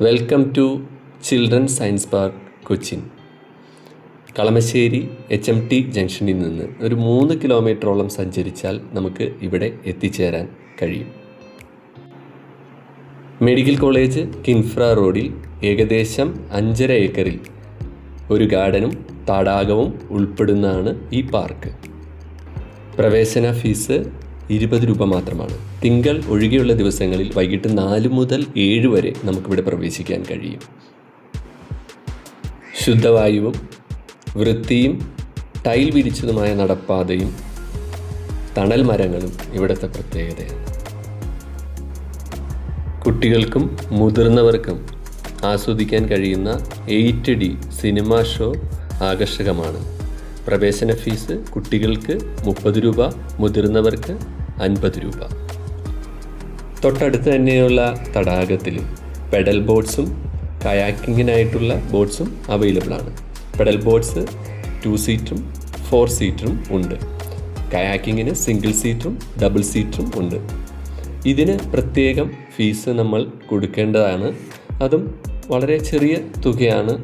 Welcome to children science park Cochin. Kalamassery HMT ജംഗ്ഷനിൽ നിന്ന് ഒരു 3 കിലോമീറ്ററോളം സഞ്ചരിച്ചാൽ നമുക്ക് ഇവിടെ എത്തിച്ചേരാൻ കഴിയും. മെഡിക്കൽ കോളേജ് കിൻഫ്ര റോഡിൽ ഏകദേശം 5.5 ഏക്കറിൽ ഒരു ഗാർഡനും തടാകവും ഉൾപ്പെടുന്നതാണ് ഈ പാർക്ക്. പ്രവേശന ഫീസ് 20 രൂപ മാത്രമാണ്. തിങ്കൾ ഒഴികെയുള്ള ദിവസങ്ങളിൽ വൈകിട്ട് 4 മുതൽ 7 വരെ നമുക്കിവിടെ പ്രവേശിക്കാൻ കഴിയും. ശുദ്ധവായുവും വൃത്തിയും ടൈൽ വിരിച്ചതുമായ നടപ്പാതയും തണൽ മരങ്ങളും ഇവിടുത്തെ പ്രത്യേകതയാണ്. കുട്ടികൾക്കും മുതിർന്നവർക്കും ആസ്വദിക്കാൻ കഴിയുന്ന 8D സിനിമ ഷോ ആകർഷകമാണ്. പ്രവേശന ഫീസ് കുട്ടികൾക്ക് 30 രൂപ, മുതിർന്നവർക്ക് 50 രൂപ. തൊട്ടടുത്ത് തന്നെയുള്ള തടാകത്തിൽ പെഡൽ ബോട്ട്സും കയാക്കിങ്ങിനായിട്ടുള്ള ബോട്ട്സും അവൈലബിൾ ആണ്. പെഡൽ ബോട്ട്സ് 2 സീറ്ററും 4 സീറ്ററും ഉണ്ട്. കയാക്കിങ്ങിന് സിംഗിൾ സീറ്ററും ഡബിൾ സീറ്ററും ഉണ്ട്. ഇതിന് പ്രത്യേകം ഫീസ് നമ്മൾ കൊടുക്കേണ്ടതാണ്. അതും വളരെ ചെറിയ തുകയാണ്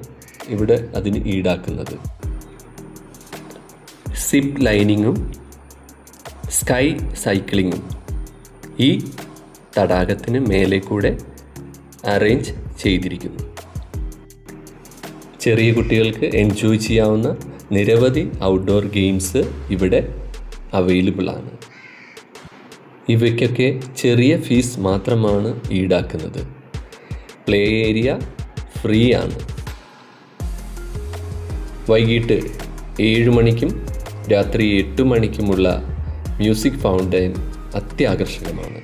ഇവിടെ അതിന് ഈടാക്കുന്നത്. സിപ്പ് ലൈനിങ്ങും സ്കൈ സൈക്ലിങ്ങും ഈ തടാകത്തിന് മേലെ കൂടെ അറേഞ്ച് ചെയ്തിരിക്കുന്നു. ചെറിയ കുട്ടികൾക്ക് എൻജോയ് ചെയ്യാവുന്ന നിരവധി ഔട്ട്ഡോർ ഗെയിംസ് ഇവിടെ അവൈലബിൾ ആണ്. ഇവയ്ക്കൊക്കെ ചെറിയ ഫീസ് മാത്രമാണ് ഈടാക്കുന്നത്. പ്ലേ ഏരിയ ഫ്രീ ആണ്. വൈകിട്ട് 7 മണിക്കും രാത്രി 8 മണിക്കുമുള്ള മ്യൂസിക് ഫൗണ്ടൈൻ അത്യാകർഷകമാണ്.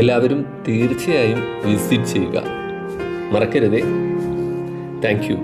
എല്ലാവരും തീർച്ചയായും വിസിറ്റ് ചെയ്യുക, മറക്കരുതേ. Thank you.